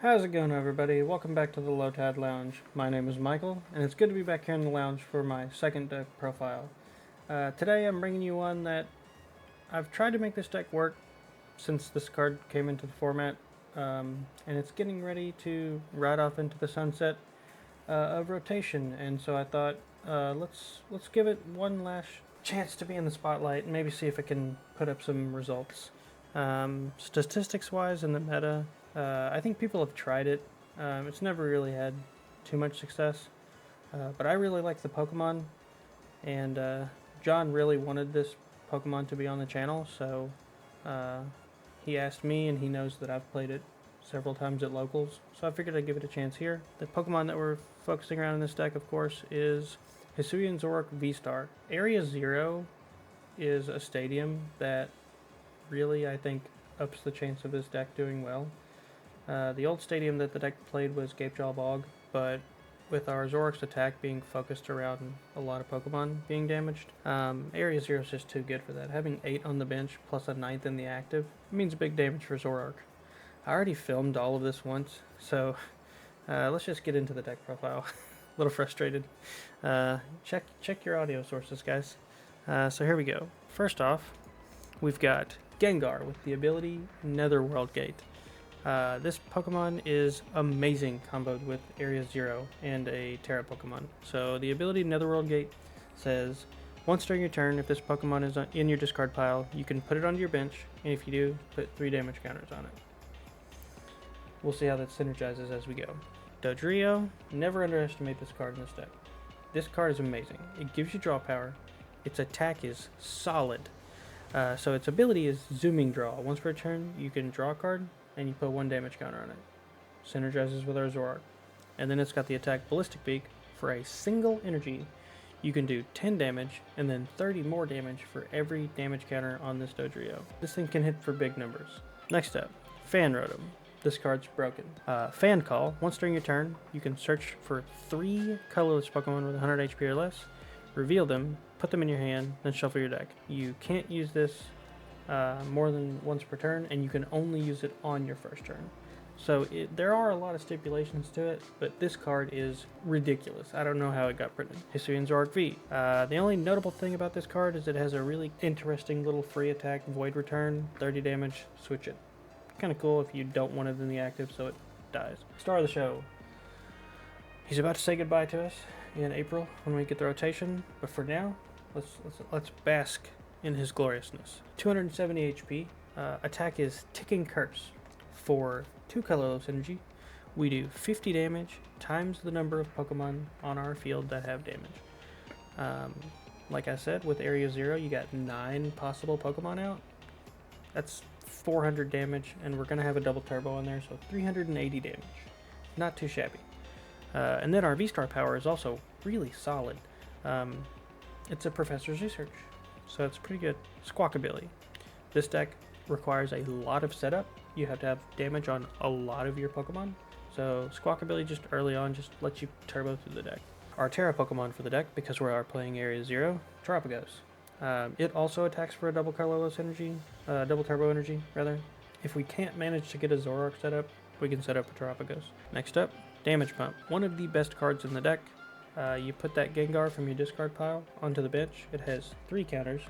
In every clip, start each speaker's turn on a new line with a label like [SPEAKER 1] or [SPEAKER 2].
[SPEAKER 1] How's it going, everybody? Welcome back to the Low Tide Lounge. My name is Michael, and it's good to be back here in the lounge for my second deck profile. Today I'm bringing you one that I've tried to make this deck work since this card came into the format, and it's getting ready to ride off into the sunset of rotation. And so I thought, let's give it one last chance to be in the spotlight and maybe see if it can put up some results. Statistics-wise in the meta, I think people have tried it. It's never really had too much success, but I really like the Pokemon, and John really wanted this Pokemon to be on the channel, so he asked me, and he knows that I've played it several times at locals, so I figured I'd give it a chance here. The Pokemon that we're focusing around in this deck, of course, is Hisuian Zoroark Vstar. Area Zero is a stadium that really, I think, ups the chance of this deck doing well. The old stadium that the deck played was Gapejaw Bog, but with our Zoroark's attack being focused around a lot of Pokemon being damaged, Area Zero is just too good for that. Having 8 on the bench plus a 9th in the active means big damage for Zoroark. I already filmed all of this once, so let's just get into the deck profile. A little frustrated. Check your audio sources, guys. So here we go. First off, we've got Gengar with the ability Netherworld Gate. This Pokemon is amazing comboed with Area Zero and a Terra Pokemon. So the ability Netherworld Gate says, once during your turn, if this Pokemon is in your discard pile, you can put it onto your bench, and if you do, put 3 damage counters on it. We'll see how that synergizes as we go. Doduo, never underestimate this card in this deck. This card is amazing. It gives you draw power. Its attack is solid. So its ability is Zooming Draw. Once per turn, you can draw a card, and you put 1 damage counter on it. Synergizes with our Zoroark. And then it's got the attack Ballistic Beak. For a single energy, you can do 10 damage, and then 30 more damage for every damage counter on this Doduo. This thing can hit for big numbers. Next up, Fan Rotom. This card's broken. Fan Call. Once during your turn, you can search for 3 colorless Pokemon with 100 HP or less, reveal them, put them in your hand, then shuffle your deck. You can't use this more than once per turn, and you can only use it on your first turn. So there are a lot of stipulations to it, but this card is ridiculous. I don't know how it got printed. Hisuian Zoroark V. The only notable thing about this card is it has a really interesting little free attack, Void Return, 30 damage, switch it. Kind of cool if you don't want it in the active, so it dies. Star of the show. He's about to say goodbye to us in April when we get the rotation, but for now, let's bask in his gloriousness. 270 HP. Attack is Ticking Curse. For 2 colorless energy, we do 50 damage times the number of Pokemon on our field that have damage. Like I said, with Area Zero, you got 9 possible Pokemon out. That's 400 damage, and we're going to have a double turbo on there, so 380 damage. Not too shabby. And then our V-Star power is also really solid. It's a Professor's Research, so it's pretty good. Squawkabilly. This deck requires a lot of setup. You have to have damage on a lot of your Pokemon. So Squawkabilly just early on just lets you turbo through the deck. Our Terra Pokemon for the deck, because we are playing Area Zero, Terapagos. It also attacks for a double colorless energy, double turbo energy, rather. If we can't manage to get a Zoroark set up, we can set up a Terapagos. Next up, Damage Pump. One of the best cards in the deck. You put that Gengar from your discard pile onto the bench. It has 3 counters,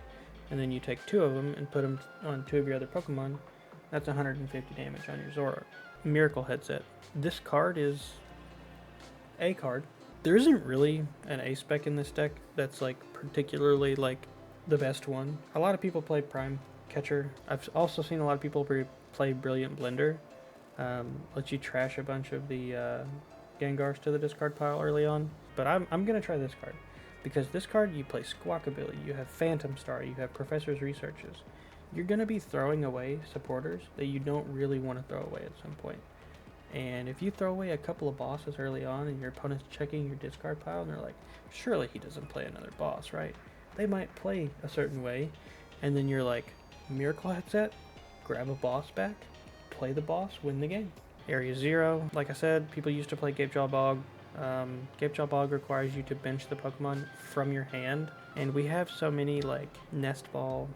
[SPEAKER 1] and then you take 2 of them and put them on 2 of your other Pokemon. That's 150 damage on your Zoroark. Miracle Headset. This card is a card. There isn't really an A spec in this deck that's like particularly like the best one. A lot of people play Prime Catcher. I've also seen a lot of people play Brilliant Blender. Lets you trash a bunch of the Gengars to the discard pile early on. But I'm going to try this card. Because this card, you play Squawkabilly, you have Phantom Star, you have Professor's Researches. You're going to be throwing away supporters that you don't really want to throw away at some point. And if you throw away a couple of bosses early on and your opponent's checking your discard pile and they're like, surely he doesn't play another boss, right? They might play a certain way, and then you're like, Miracle Headset, grab a boss back, play the boss, win the game. Area Zero, like I said, people used to play Gapejaw Bog. Gapejaw Bog requires you to bench the Pokemon from your hand, and we have so many like Nest Ball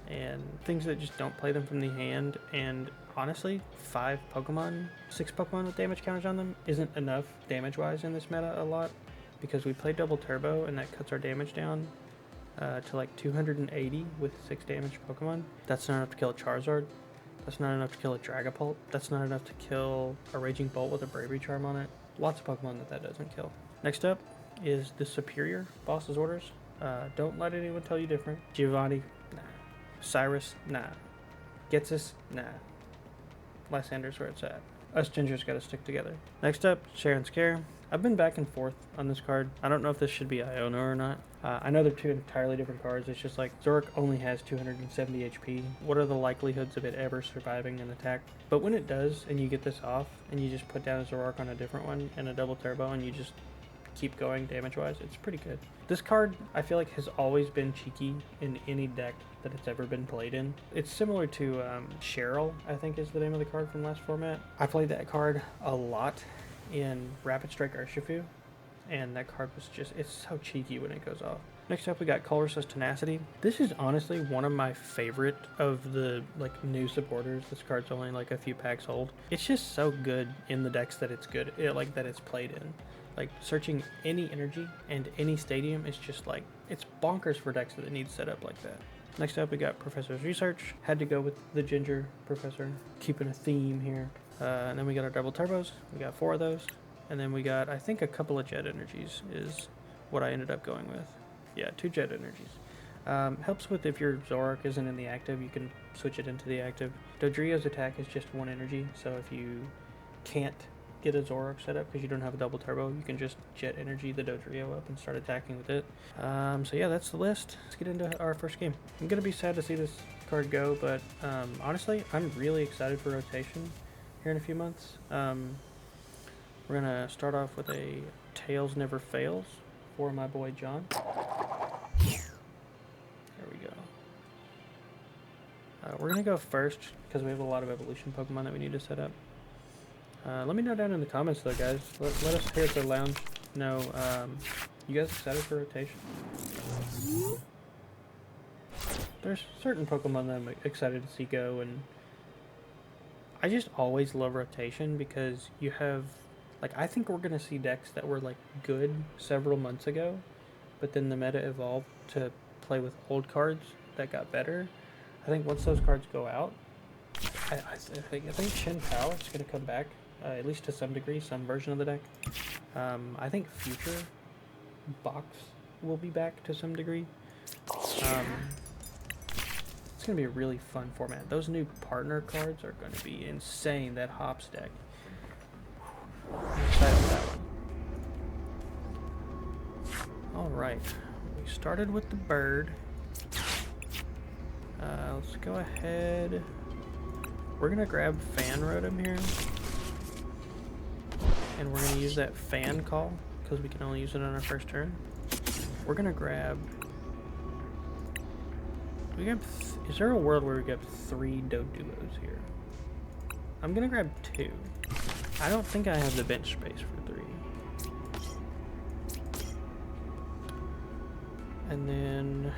[SPEAKER 1] and things that just don't play them from the hand. And honestly, 6 Pokemon with damage counters on them isn't enough damage-wise in this meta a lot, because we play double turbo and that cuts our damage down to like 280 with 6 damage Pokemon. That's not enough to kill a Charizard. That's not enough to kill a Dragapult. That's not enough to kill a Raging Bolt with a Bravery Charm on it. Lots of Pokemon that doesn't kill. Next up is the Superior Boss's Orders. Don't let anyone tell you different. Giovanni, nah. Cyrus, nah. Getsus, nah. Lysander's where it's at. Us Gingers gotta stick together. Next up, Sharon Scare. I've been back and forth on this card. I don't know if this should be Iona or not. I know they're 2 entirely different cards. It's just like Zoroark only has 270 HP. What are the likelihoods of it ever surviving an attack? But when it does, and you get this off, and you just put down a Zoroark on a different one and a double turbo, and you just keep going damage-wise, it's pretty good. This card, I feel like, has always been cheeky in any deck that it's ever been played in. It's similar to Cheryl, I think is the name of the card from last format. I played that card a lot in Rapid Strike Urshifu, and that card was just, it's so cheeky when it goes off. Next up we got Colress's Tenacity. This is honestly one of my favorite of the like new supporters. This card's only like a few packs old. It's just so good in the decks that it's good, like that it's played in. Like searching any energy and any stadium is just like, it's bonkers for decks that need set up like that. Next up we got Professor's Research. Had to go with the Ginger Professor, keeping a theme here. And then we got our double turbos. We got 4 of those. And then we got, I think, a couple of jet energies is what I ended up going with. Yeah, 2 jet energies. Helps with if your Zoroark isn't in the active, you can switch it into the active. Dodrio's attack is just 1 energy, so if you can't get a Zoroark set up because you don't have a double turbo, you can just jet energy the Dodrio up and start attacking with it. So yeah, that's the list. Let's get into our first game. I'm going to be sad to see this card go, but honestly, I'm really excited for rotation here in a few months. We're gonna start off with a Tails Never Fails for my boy John. There we go. We're gonna go first because we have a lot of evolution Pokemon that we need to set up. Let me know down in the comments though, guys. Let us here at the lounge know, you guys excited for rotation? There's certain Pokemon that I'm excited to see go, and I just always love rotation because you have, like, I think we're going to see decks that were, like, good several months ago, but then the meta evolved to play with old cards that got better. I think once those cards go out, I think Shin Pao is going to come back, at least to some degree, some version of the deck. I think Future Box will be back to some degree. It's going to be a really fun format. Those new partner cards are going to be insane, that Hops deck. I'm excited for that one. Alright, we started with the bird. Let's go ahead. We're going to grab Fan Rotom here. And we're going to use that Fan call, because we can only use it on our first turn. We're going to grab... is there a world where we get 3 Doduos here? I'm gonna grab 2. I don't think I have the bench space for 3. And then...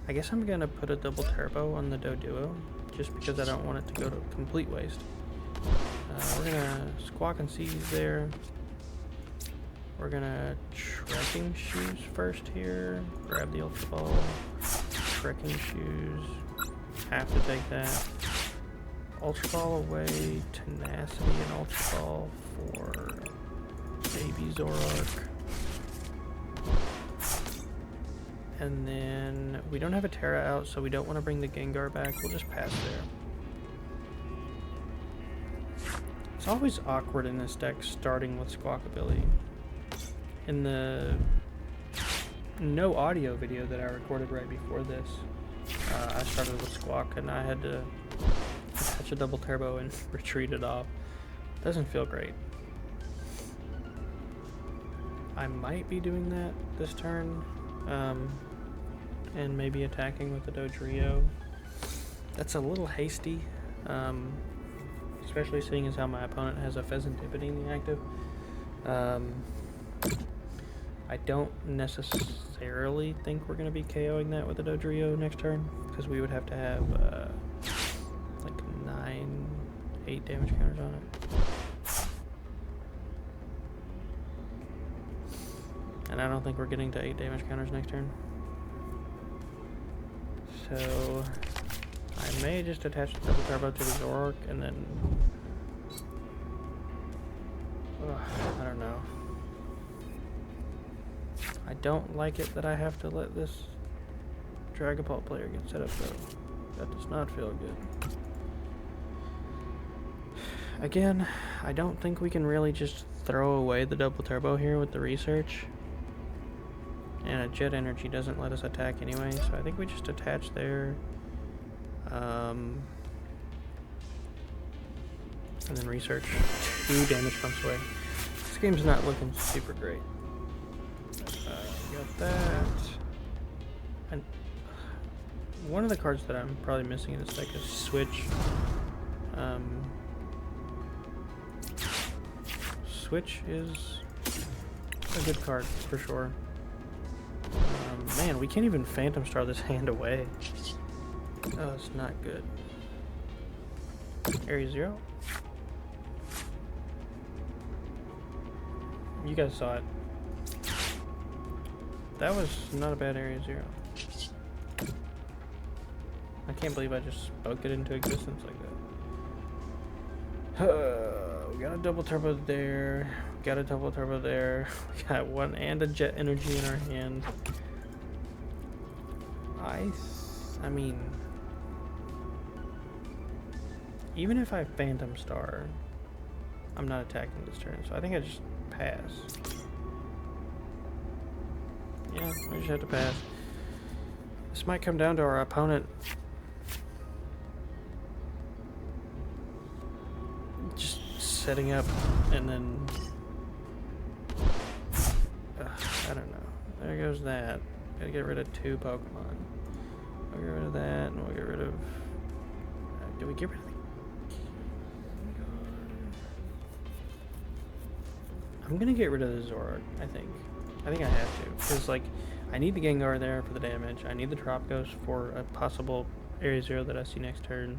[SPEAKER 1] I guess I'm gonna put a double turbo on the Doduo, just because I don't want it to go to complete waste. We're gonna Squawk and Seize there. We're gonna Trekking Shoes first here. Grab the Ultra Ball. Trekking Shoes. Have to take that. Ultra Ball away. Tenacity and Ultra Ball for Baby Zoroark. And then we don't have a Terra out, so we don't want to bring the Gengar back. We'll just pass there. It's always awkward in this deck starting with Squawkabilly. In the no audio video that I recorded right before this, I started with Squawk and I had to attach a double turbo and retreat it off. Doesn't feel great. I might be doing that this turn, and maybe attacking with the Dodrio. That's a little hasty, especially seeing as how my opponent has a Pheasantipity in the active. I don't necessarily think we're going to be KOing that with a Dodrio next turn, because we would have to have like 8 damage counters on it. And I don't think we're getting to 8 damage counters next turn. So I may just attach the double turbo to the Zoroark and then I don't know. I don't like it that I have to let this Dragapult player get set up though. That does not feel good. Again, I don't think we can really just throw away the double turbo here with the research. And a jet energy doesn't let us attack anyway, so I think we just attach there. And then research 2 damage pumps away. This game's not looking super great. Got that. And one of the cards that I'm probably missing in this deck is Switch. Switch is a good card for sure. Man, we can't even Phantom Star this hand away. Oh, it's not good. Area Zero. You guys saw it. That was not a bad Area Zero. I can't believe I just spoke it into existence like that. We got a double turbo there. We got a double turbo there. We got one and a jet energy in our hand. I mean, even if I Phantom Star, I'm not attacking this turn, so I think I just pass. Yeah, I just have to pass. This might come down to our opponent just setting up and then I don't know. There goes that. Gotta get rid of 2 Pokemon. We'll get rid of that, and we'll get rid of... do we get rid of the... I'm gonna get rid of the Zoroark, I think. I think I have to, because, like, I need the Gengar there for the damage. I need the Terapagos for a possible Area Zero that I see next turn.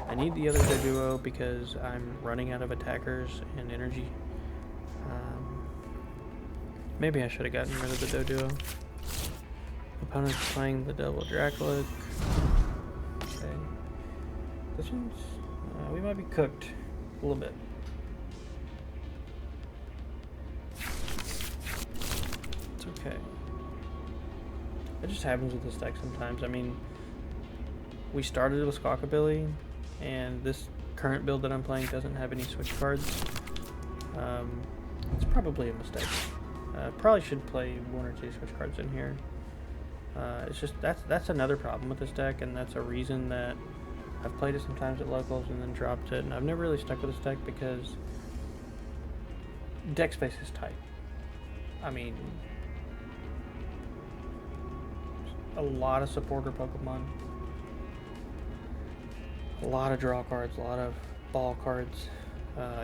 [SPEAKER 1] I need the other Doduo because I'm running out of attackers and energy. Maybe I should have gotten rid of the Doduo. Opponent's playing the double Dracula. Okay. This one's... we might be cooked a little bit. It's okay. It just happens with this deck sometimes. I mean, we started with Squawkabilly, and this current build that I'm playing doesn't have any switch cards. It's probably a mistake. Probably should play 1 or 2 switch cards in here. It's just that's another problem with this deck, and that's a reason that I've played it sometimes at locals and then dropped it. And I've never really stuck with this deck because deck space is tight. I mean, a lot of supporter Pokemon, a lot of draw cards, a lot of ball cards,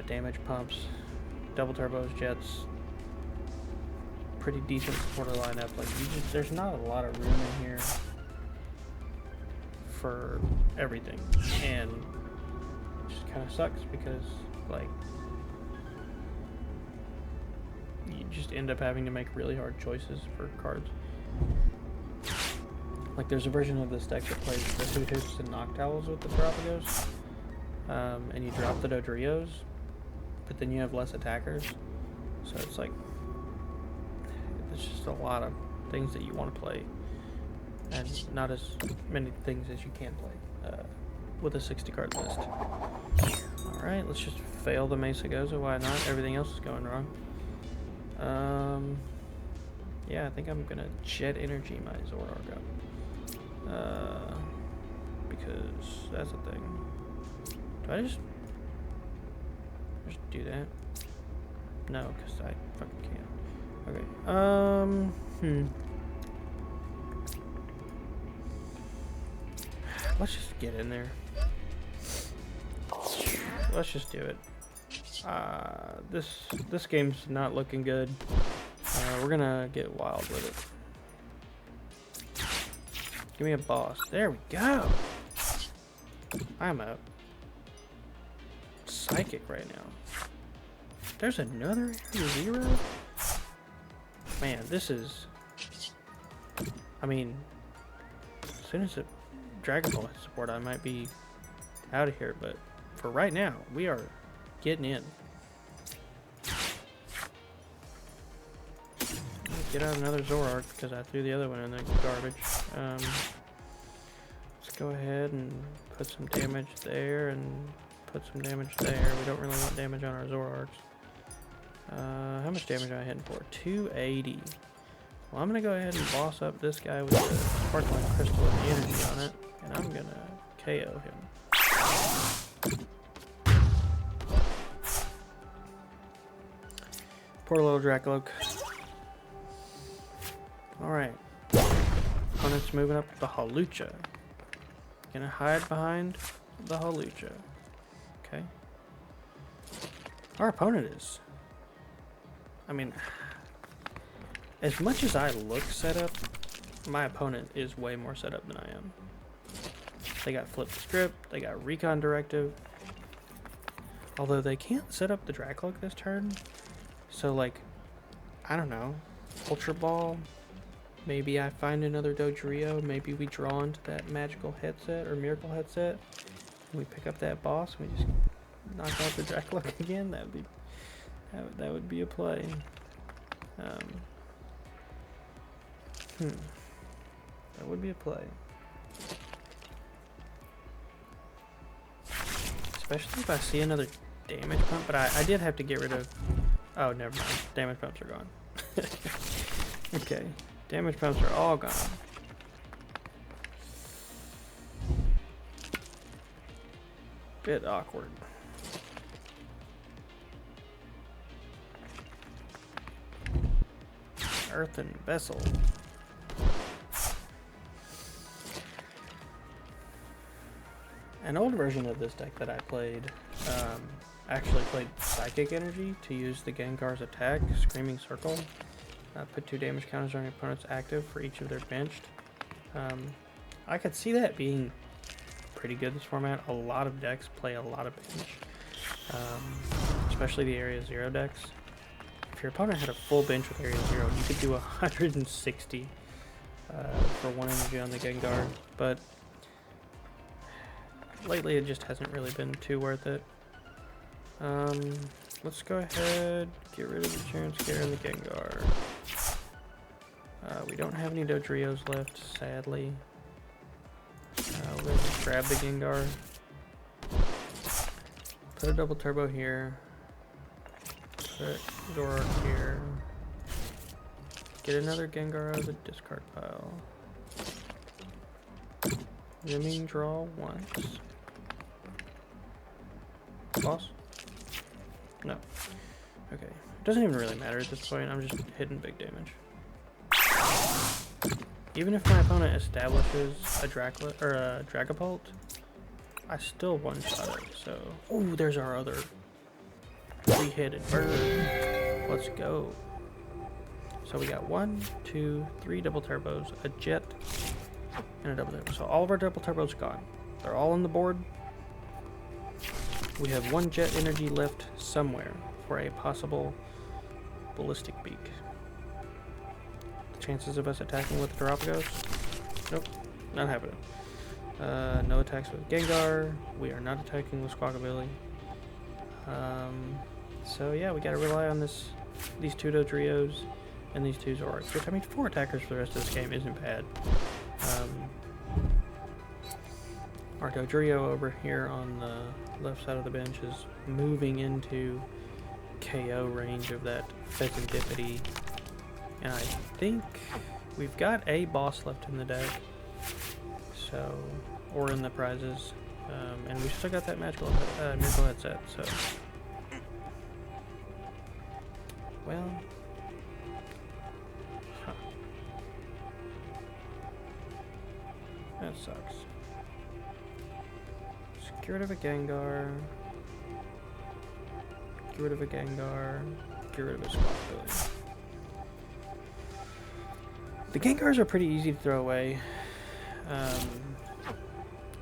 [SPEAKER 1] damage pumps, double turbos, jets. Pretty decent supporter lineup. Like, there's not a lot of room in here for everything, and it just kind of sucks because, like, you just end up having to make really hard choices for cards. Like, there's a version of this deck that plays the Hoothoops and Noctowls with the Terapagos, and you drop the Dodrios, but then you have less attackers, so it's like, it's just a lot of things that you want to play, and not as many things as you can play with a 60 card list. Alright, let's just fail the Mesa Goza, why not? Everything else is going wrong. Yeah, I think I'm gonna jet energy my Zoroark up. Because that's a thing. Do I just do that? No, because I fucking can't. Okay, let's just get in there. Let's just do it. This game's not looking good. We're gonna get wild with it. Give me a boss. There we go. I'm a psychic right now. There's another Area Zero? Man, this is... I mean, as soon as the Dragapult support, I might be out of here, but for right now, we are getting in. Get out another Zoroark because I threw the other one in the garbage. Let's go ahead and put some damage there and put some damage there. We don't really want damage on our Zoroarks. How much damage am I hitting for? 280. Well, I'm going to go ahead and boss up this guy with the Sparkling Crystal with the energy on it, and I'm going to KO him. Poor little Dracloak. Alright. Opponent's moving up the Hawlucha. Gonna hide behind the Hawlucha. Okay. Our opponent is... I mean... As much as I look set up, my opponent is way more set up than I am. They got Flip the Script, they got Recon Directive. Although they can't set up the Dracloak this turn. So like, I don't know. Ultra Ball. Maybe I find another Dodrio. Maybe we draw into that magical headset or miracle headset. And we pick up that boss. And we just knock out the Dracloak again. That would be a play. That would be a play. Especially if I see another damage pump. But I did have to get rid of... Oh, never mind. Damage pumps are gone. Okay. Damage pumps are all gone. Bit awkward. Earthen Vessel. An old version of this deck that I played actually played Psychic Energy to use the Gengar's attack, Screaming Circle. Put 2 damage counters on your opponent's active for each of their benched. I could see that being pretty good this format. A lot of decks play a lot of bench, especially the Area Zero decks. If your opponent had a full bench with Area Zero, you could do 160 for 1 energy on the Gengar, but lately it just hasn't really been too worth it. Let's go ahead, get rid of the Churn Scare and the Gengar. We don't have any Dodrios left, sadly. We'll just grab the Gengar. Put a double turbo here. Put Zoroark here. Get another Gengar out of the discard pile. Rimming draw once. Boss? No. Okay. It doesn't even really matter at this point. I'm just hitting big damage. Even if my opponent establishes a Dragapult, I still one-shot it. So, oh, there's our other 3-headed bird. Let's go. So we got 1, 2, 3 double turbos, a jet, and a double turbo. So all of our double turbos gone. They're all on the board. We have 1 jet energy left somewhere for a possible ballistic beak. The chances of us attacking with the Terapagos? Nope, not happening. No attacks with Gengar. We are not attacking with Squawkabilly. So yeah, we gotta rely on these 2 Dodrios and these 2 Zoroarks, which I mean 4 attackers for the rest of this game isn't bad. Our Dodrio over here on the left side of the bench is moving into KO range of that Pheasantipity, and I think we've got a boss left in the deck, so, or in the prizes, and we still got that miracle headset, so, well, that sucks. Get rid of a Gengar. Get rid of a Gengar. Get rid of a Squawkabilly. The Gengars are pretty easy to throw away.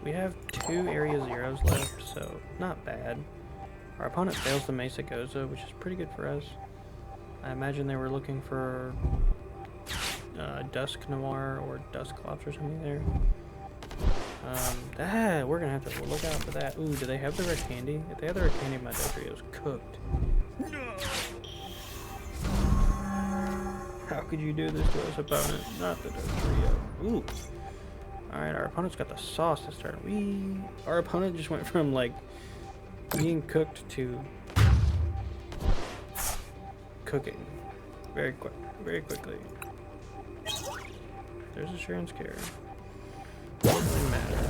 [SPEAKER 1] We have 2 Area Zeros left, so not bad. Our opponent fails the Mesa Goza, which is pretty good for us. I imagine they were looking for Dusk Noir or Dusclops or something there. We're gonna have to look out for that. Ooh, do they have the red candy? If they have the red candy, my Dodrio's cooked. How could you do this to us, opponent? Not the Dodrio. Ooh. Alright, our opponent's got the sauce to start. Our opponent just went from, like, being cooked to cooking. Very quickly. There's a Sharon Scare. Doesn't matter.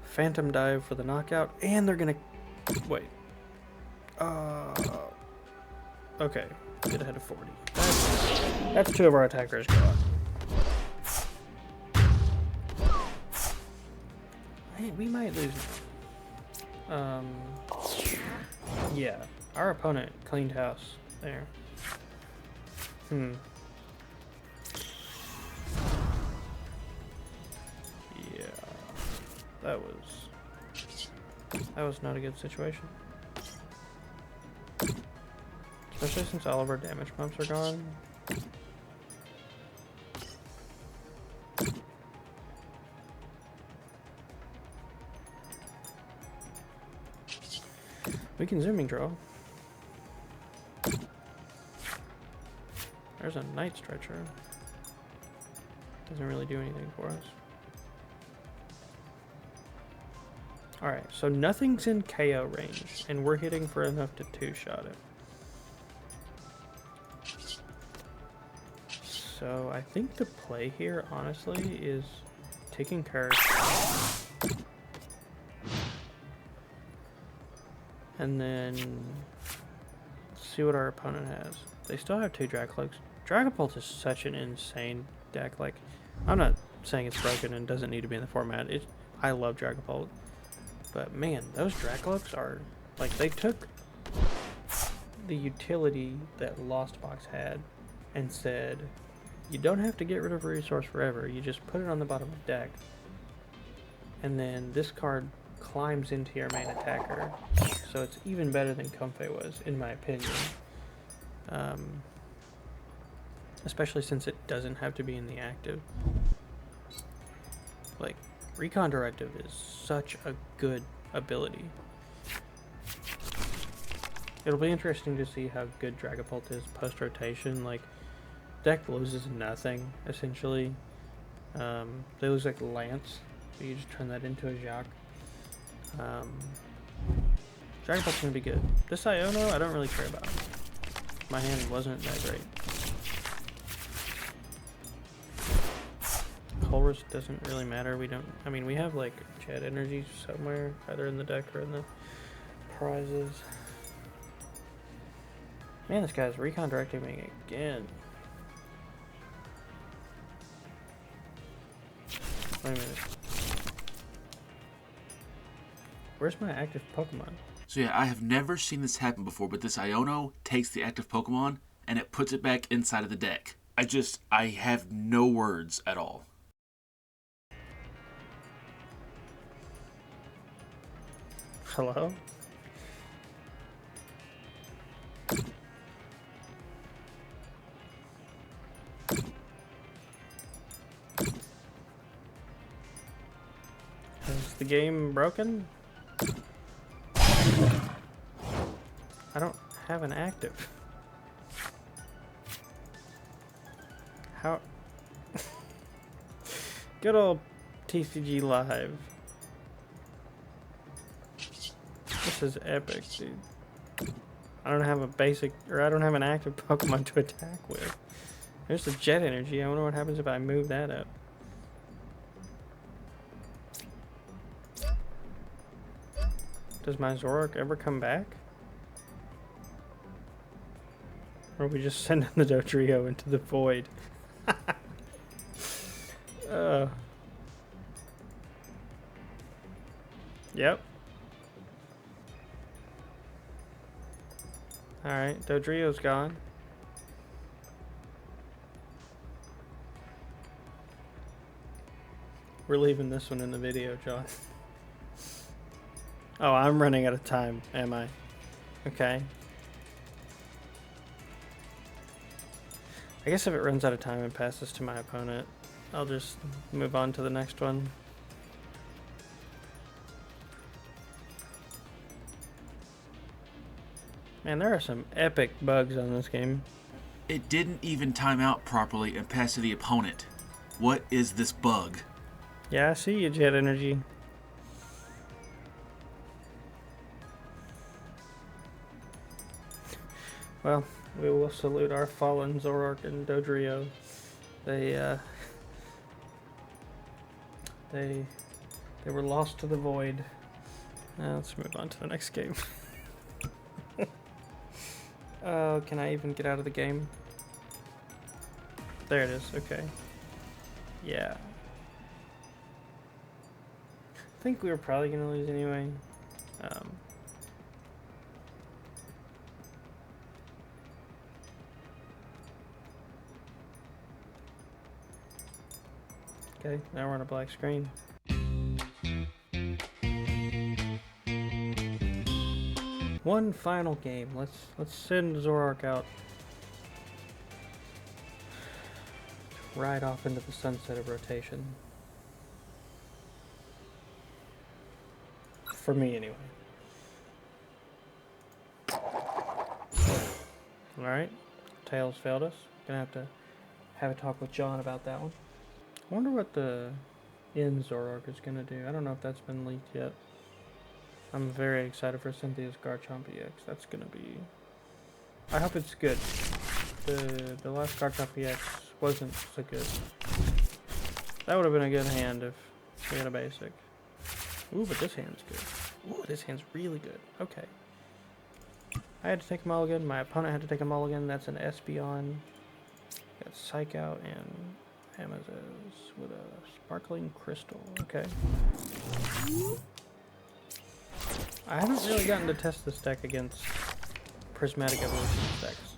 [SPEAKER 1] Phantom Dive for the knockout, and they're gonna... Wait. Okay. Get ahead of 40. That's 2 of our attackers gone. Man, we might lose. Yeah. Our opponent cleaned house there. Yeah. That was not a good situation. Especially since all of our damage pumps are gone. We can zooming draw. There's a Night Stretcher. Doesn't really do anything for us. Alright, so nothing's in KO range, and we're hitting for enough to 2-shot it. So I think the play here, honestly, is taking cards. And then see what our opponent has. They still have 2 Dragapults. Dragapult is such an insane deck. Like, I'm not saying it's broken and doesn't need to be in the format. I love Dragapult. But man, those Dragapults are, like, they took the utility that Lost Box had and said, you don't have to get rid of a resource forever. You just put it on the bottom of the deck. And then this card climbs into your main attacker. So it's even better than Comfey was, in my opinion. Especially since it doesn't have to be in the active. Like, Recon Directive is such a good ability. It'll be interesting to see how good Dragapult is post-rotation. Like, deck loses nothing, essentially. They lose, like, Lance, but you just turn that into a Jacques. Dragapult's gonna be good. This Iono, I don't really care about. My hand wasn't that great. Colress doesn't really matter. We have like Jet Energy somewhere, either in the deck or in the prizes. Man, this guy's Recon Directing me again. Wait a minute. Where's my active Pokemon?
[SPEAKER 2] So yeah, I have never seen this happen before, but this Iono takes the active Pokemon and it puts it back inside of the deck. I have no words at all.
[SPEAKER 1] Hello? Is the game broken? I don't have an active. How? Good old TCG Live. This is epic, dude. I don't have an active Pokemon to attack with. There's the Jet Energy. I wonder what happens if I move that up. Does my Zoroark ever come back? Or we just send the Dodrio into the void? Yep. Alright, Dodrio's gone. We're leaving this one in the video, John. Oh, I'm running out of time, am I? Okay. I guess if it runs out of time and passes to my opponent, I'll just move on to the next one. Man, there are some epic bugs on this game.
[SPEAKER 2] It didn't even time out properly and pass to the opponent. What is this bug?
[SPEAKER 1] Yeah, I see you, Jet Energy. Well, we will salute our fallen Zoroark and Dodrio. They were lost to the void. Now let's move on to the next game. Oh, can I even get out of the game? There it is, okay. Yeah. I think we were probably gonna lose anyway. Okay, now we're on a black screen. One final game. Let's send Zoroark out. Ride off into the sunset of rotation. For me, anyway. Alright. Tails failed us. Gonna have a talk with John about that one. I wonder what the in Zoroark is gonna do. I don't know if that's been leaked yet. I'm very excited for Cynthia's Garchomp EX. That's gonna be... I hope it's good. The last Garchomp EX wasn't so good. That would have been a good hand if we had a basic. Ooh, but this hand's good. Ooh, this hand's really good. Okay. I had to take a mulligan. My opponent had to take a mulligan. That's an Espeon. Got Psych Out and Amazos with a Sparkling Crystal. Okay. I haven't really gotten to test this deck against Prismatic Evolution decks.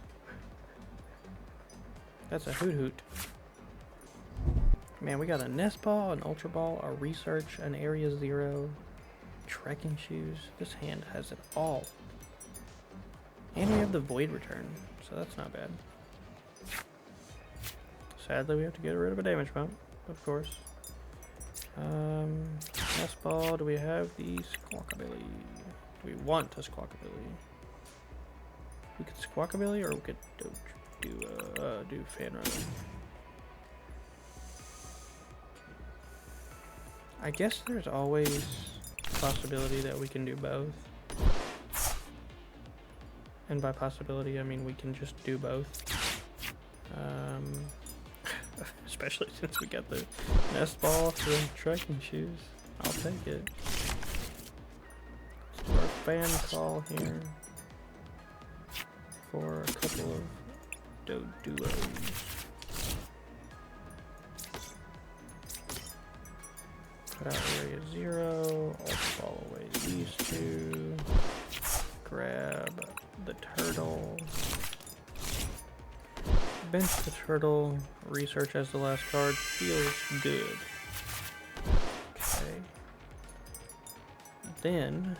[SPEAKER 1] That's a Hoot. Man, we got a Nest Ball, an Ultra Ball, a Research, an Area Zero, Trekking Shoes. This hand has it all. And we have the Void Return, so that's not bad. Sadly, we have to get rid of a damage bump, of course. Nest Ball, do we have the Squawkabilly? Do we want a Squawkabilly? We could Squawkabilly or we could do Fan Rotom. I guess there's always a possibility that we can do both. And by possibility, I mean we can just do both. Especially since we got the Nest Ball for Trekking Shoes. I'll take it. Let's do our fan call here for a couple of Doduos. Put out Area Zero. I'll follow away these two. Grab the turtle. Bench the turtle. Research as the last card. Feels good. Okay. Then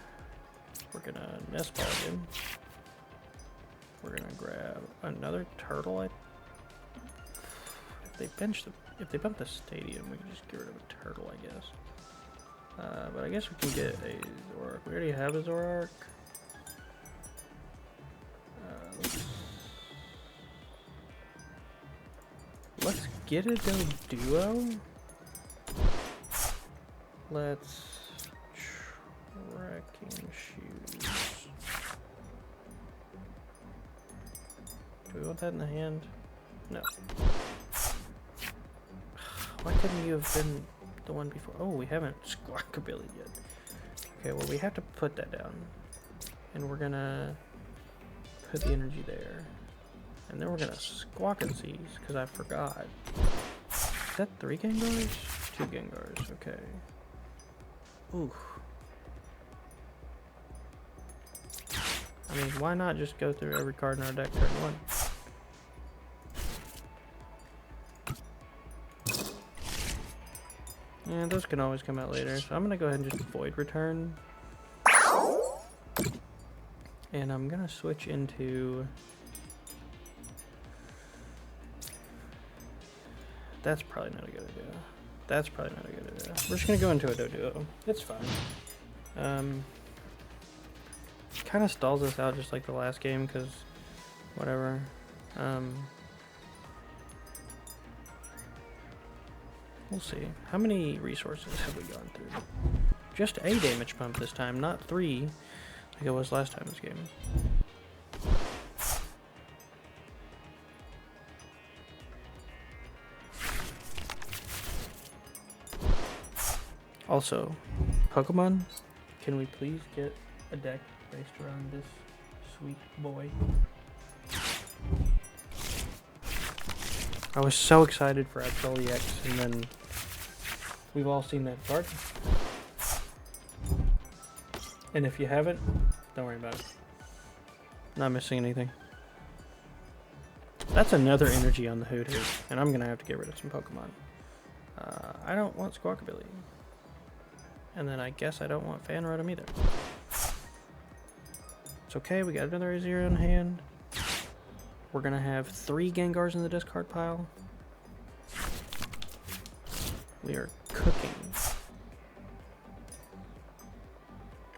[SPEAKER 1] we're gonna Nest Ball again. We're gonna grab another turtle. If they bump the stadium, we can just get rid of a turtle, I guess. But I guess we can get a Zoroark. We already have a Zoroark. Let's get a Doduo. Let's Trekking Shoes. Do we want that in the hand? No. Why couldn't you have been the one before? Oh, we haven't Squawkabilly yet. Okay, well we have to put that down. And we're gonna put the energy there. And then we're gonna Squawk and Seize, because I forgot. Is that 3 Gengars? 2 Gengars, okay. Ooh. I mean, why not just go through every card in our deck turn one? Yeah, those can always come out later, so I'm gonna go ahead and just Void Return. And I'm gonna switch into... That's probably not a good idea. That's probably not a good idea. We're just gonna go into a Doduo. It's fine. Kind of stalls us out just like the last game, because whatever. We'll see. How many resources have we gone through? Just a damage pump this time, not 3 like it was last time this game. Also, Pokemon, can we please get a deck based around this sweet boy? I was so excited for Absol EX, and then we've all seen that card. And if you haven't, don't worry about it. Not missing anything. That's another energy on the Hoot Hoot, and I'm gonna have to get rid of some Pokemon. I don't want Squawkabilly. And then I guess I don't want Fan Rotom either. It's okay, we got another Area Zero in hand. We're gonna have 3 Gengars in the discard pile. We are cooking.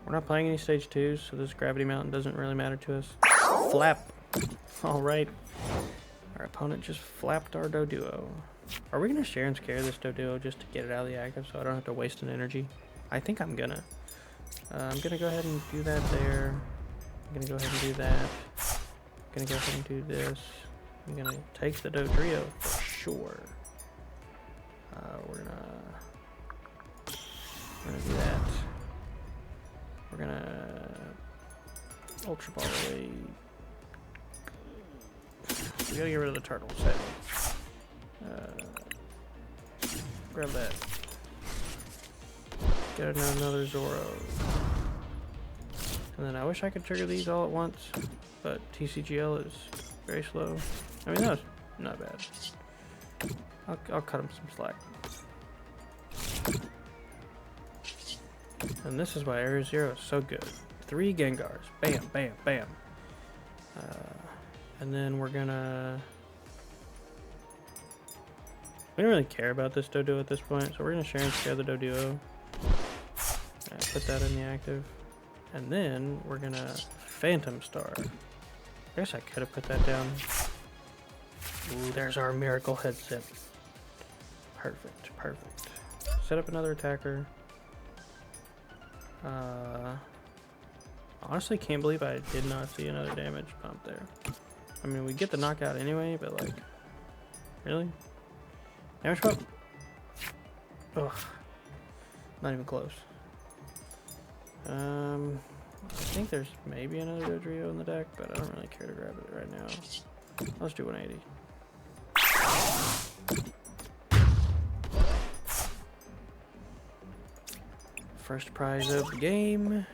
[SPEAKER 1] We're not playing any stage 2s, so this Gravity Mountain doesn't really matter to us. Flap! Alright. Our opponent just flapped our Doduo. Are we gonna share and scare this Doduo just to get it out of the active so I don't have to waste an energy? I think I'm gonna. I'm gonna go ahead and do that there. I'm gonna go ahead and do that. I'm gonna go ahead and do this. I'm gonna take the Dodrio for sure. We're gonna do that. We're gonna Ultra Ball away. We gotta get rid of the turtle, sadly. Grab that. Get another Zoro. And then I wish I could trigger these all at once, but TCGL is very slow. I mean, that's not bad. I'll cut him some slack. And this is why Area Zero is so good. 3 Gengars. Bam, bam, bam. And then we're gonna... We don't really care about this Doduo at this point, so we're gonna share and scare the Doduo. Put that in the active. And then we're gonna Phantom Star. I guess I could have put that down. Ooh, there's our miracle headset. Perfect, perfect. Set up another attacker. Honestly, can't believe I did not see another damage pump there. I mean, we get the knockout anyway, but like, really? Damage pump? Ugh, not even close. I think there's maybe another Dodrio in the deck, but I don't really care to grab it right now. Let's do 180. First prize of the game.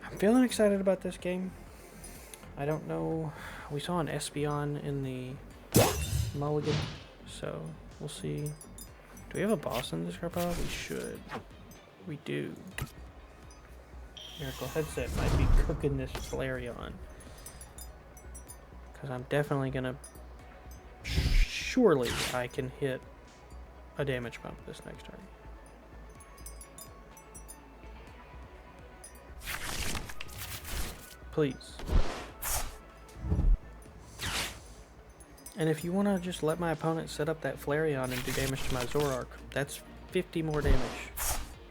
[SPEAKER 1] I'm feeling excited about this game. I don't know. We saw an Espeon in the mulligan, so we'll see. Do we have a boss in this card pile? We should. We do. Miracle Headset might be cooking this Flareon. Because I'm definitely gonna... Surely I can hit a damage pump this next turn. Please. And if you want to just let my opponent set up that Flareon and do damage to my Zoroark, that's 50 more damage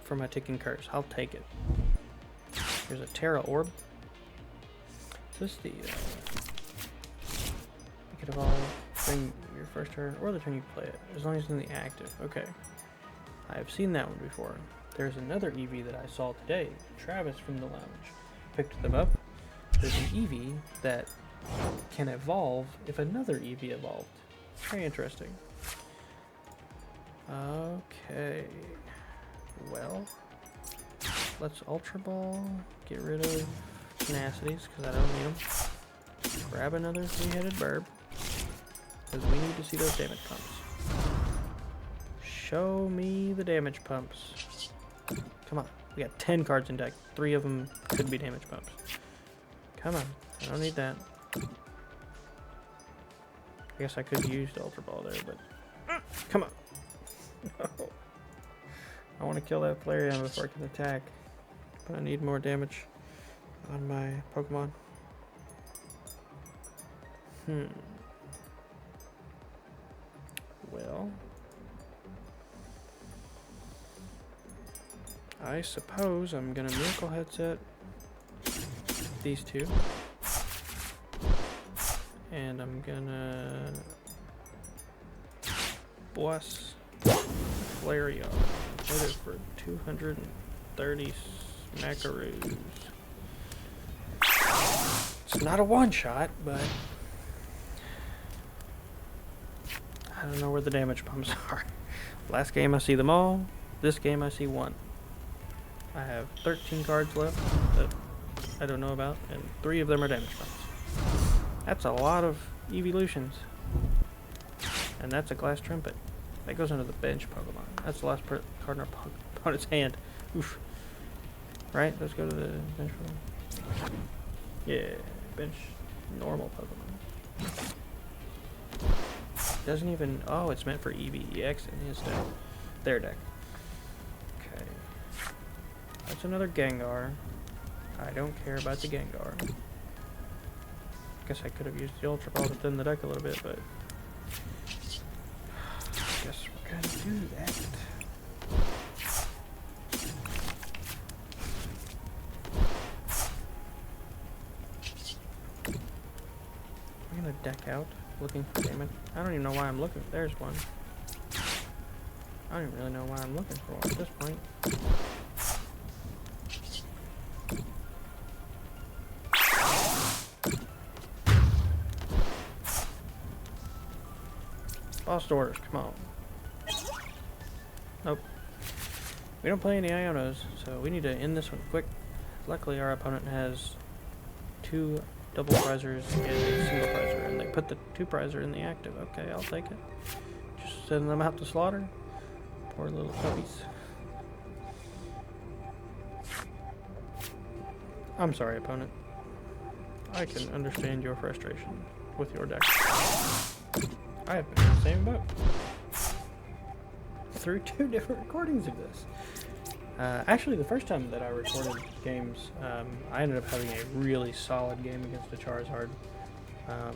[SPEAKER 1] for my ticking curse. I'll take it. There's a Terra Orb. Is this the... you could evolve during your first turn or the turn you play it, as long as it's in the active. Okay. I've seen that one before. There's another Eevee that I saw today. Travis from the lounge picked them up. There's an Eevee that can evolve if another Eevee evolved. Very interesting. Okay. Well, let's Ultra Ball, get rid of Tenacities, because I don't need them. Grab another three-headed burb, because we need to see those damage pumps. Show me the damage pumps. Come on. We got 10 cards in deck. 3 of them could be damage pumps. Come on. I don't need that. I guess I could use the Ultra Ball there, but... Come on. No. I want to kill that Flareon before I can attack. But I need more damage on my Pokemon. Well... I suppose I'm gonna Miracle Headset these two. And I'm gonna bless Flareon. Hit it for 230 smackaroos. It's not a one-shot, but I don't know where the damage pumps are. Last game I see them all. This game I see one. I have 13 cards left that I don't know about, and 3 of them are damage pumps. That's a lot of Eevee-lutions. And that's a Glass Trumpet. That goes under the bench Pokemon. That's the last card in our opponent's hand. Oof. Right? Let's go to the bench Pokemon. Yeah, bench normal Pokemon. Doesn't even... Oh, it's meant for EVEX in his deck. Their deck. Okay. That's another Gengar. I don't care about the Gengar. Guess I could have used the Ultra Ball to thin the deck a little bit, but... Guess we're gonna do that. I'm gonna deck out, looking for damage. I don't even know why I'm looking. There's one. I don't even really know why I'm looking for one at this point. Lost orders, come on. Nope. We don't play any Ionos, so we need to end this one quick. Luckily our opponent has 2 double prizers and a single prizer, and they put the 2 prizer in the active. Okay, I'll take it. Just send them out to slaughter. Poor little puppies. I'm sorry, opponent. I can understand your frustration with your deck. I have been in the same boat through 2 different recordings of this. Actually, the first time that I recorded games, I ended up having a really solid game against the Charizard. Man,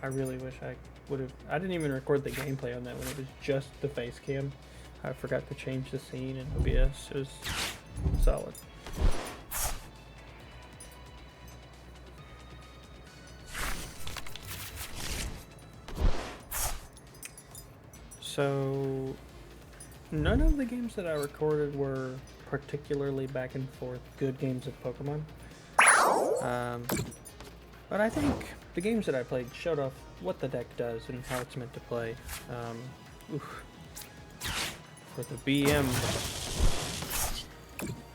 [SPEAKER 1] I really wish I would have... I didn't even record the gameplay on that one. It was just the face cam. I forgot to change the scene in OBS. It was solid. So, none of the games that I recorded were particularly back and forth good games of Pokemon. But I think the games that I played showed off what the deck does and how it's meant to play. For the BM,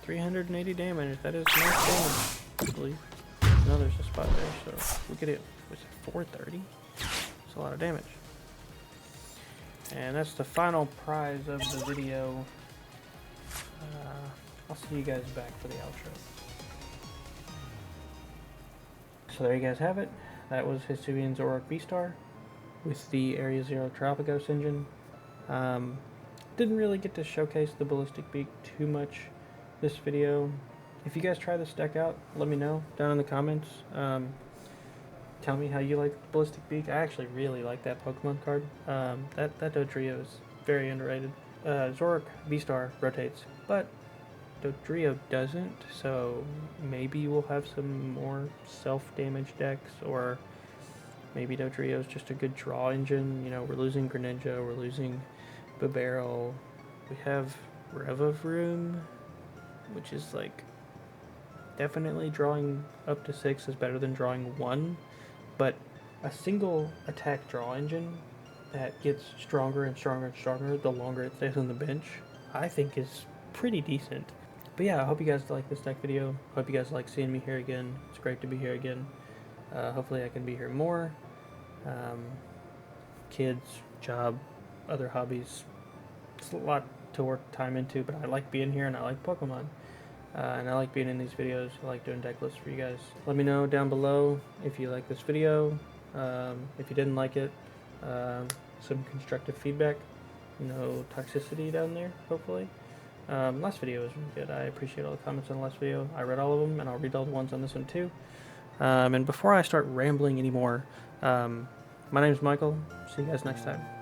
[SPEAKER 1] 380 damage, that is nice damage, I believe. No, there's a spot there, so we could hit, was it 430? That's a lot of damage. And that's the final prize of the video. I'll see you guys back for the outro. So there you guys have it. That was Hisuian Zoroark Vstar with the Area Zero Terapagos engine. Didn't really get to showcase the Ballistic Beak too much this video. If you guys try this deck out, let me know down in the comments. Tell me how you like the Ballistic Beak. I actually really like that Pokemon card. That Dodrio is very underrated. Zoroark Vstar rotates, but Dodrio doesn't, so maybe we'll have some more self-damage decks, or maybe Dodrio is just a good draw engine. You know, we're losing Greninja, we're losing Bibarel. We have Revavroom, which is like definitely drawing up to 6 is better than drawing 1, but a single attack draw engine that gets stronger and stronger and stronger the longer it stays on the bench, I think is pretty decent. But yeah, I hope you guys like this deck video. Hope you guys like seeing me here again. It's great to be here again. Hopefully I can be here more. Kids, job, other hobbies. It's a lot to work time into, but I like being here and I like Pokemon. And I like being in these videos. I like doing deck lists for you guys. Let me know down below if you like this video. If you didn't like it, some constructive feedback. No toxicity down there, hopefully. Last video was really good. I appreciate all the comments on the last video. I read all of them, and I'll read all the ones on this one too. And before I start rambling anymore, my name is Michael. See you guys next time.